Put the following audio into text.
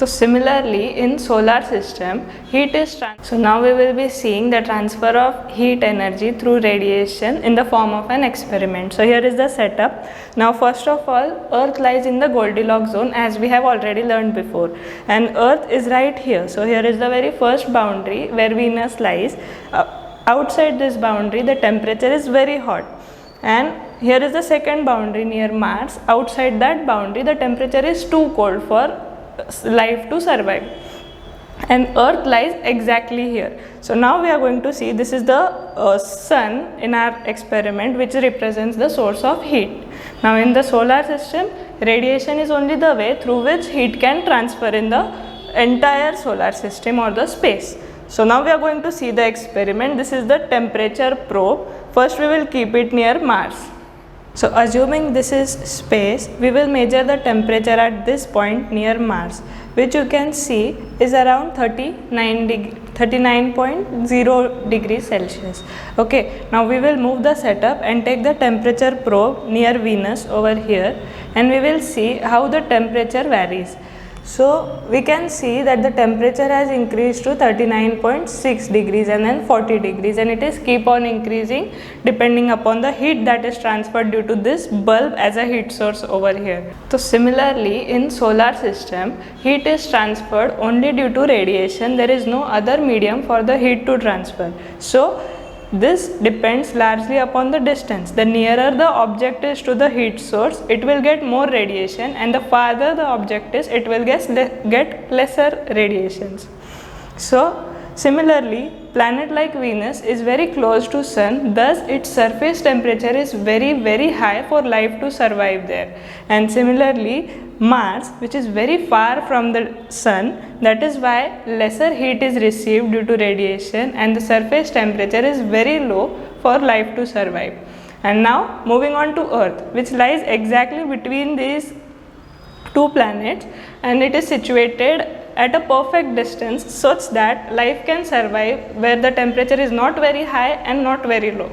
So similarly in solar system, heat is so now we will be seeing the transfer of heat energy through radiation in the form of an experiment. So here is the setup. Now first of all, Earth lies in the Goldilocks zone, as we have already learned before, and Earth is right here. So here is the very first boundary where Venus lies. Outside this boundary the temperature is very hot, and here is the second boundary near Mars. Outside that boundary the temperature is too cold for life to survive, and Earth lies exactly here. So now we are going to see, this is the sun in our experiment, which represents the source of heat. Now in the solar system, radiation is only the way through which heat can transfer in the entire solar system or the space. So now we are going to see the experiment. This is the temperature probe. First we will keep it near Mars. So assuming this is space, we will measure the temperature at this point near Mars, which you can see is around 39.0 degrees Celsius. Okay, now we will move the setup and take the temperature probe near Venus over here, and we will see how the temperature varies. So we can see that the temperature has increased to 39.6 degrees and then 40 degrees, and it is keep on increasing depending upon the heat that is transferred due to this bulb as a heat source over here. So similarly in solar system, heat is transferred only due to radiation. There is no other medium for the heat to transfer. So this depends largely upon the distance. The nearer the object is to the heat source, it will get more radiation, and the farther the object is, it will get lesser radiations. So similarly, planet like Venus is very close to Sun, thus its surface temperature is very high for life to survive there. And similarly, Mars, which is very far from the Sun, that is why lesser heat is received due to radiation, and the surface temperature is very low for life to survive. And now moving on to Earth, which lies exactly between these two planets, and it is situated at a perfect distance such that life can survive where the temperature is not very high and not very low.